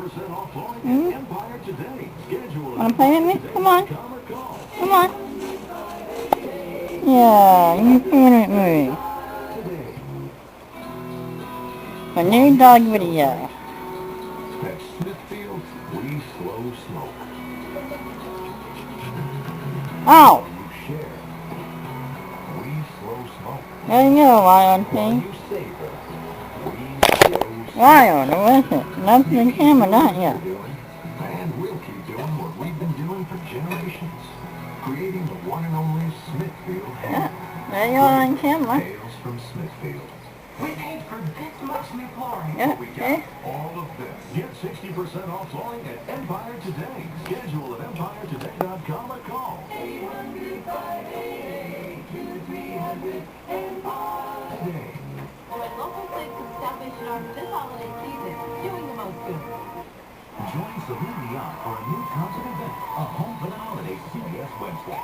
60% off flooring at Empire today. Schedule Want to play with me? Come on. Come on. Yeah, you playing with me. A new dog video. At Smithfield, we slow smoke. Oh! You share. We slow smoke. There you go, Lion thing. You savor. We slow smoke. Lion, what is it? Love the camera, don't you? And we'll keep doing what we've been doing for generations. Creating the one and only Smithfield Yeah, ham. there you are on camera. Tales from Smithfield. We paid for this much new flooring. Yeah, We got okay. all of this. Get 60% off flooring at Empire today. Schedule at EmpireToday.com or call 800-588-2300 Empire today. Local plates and Salvation Army this holiday season, doing the most good. Join Celine Dion for a new concert event, a home for the holiday CBS Wednesday.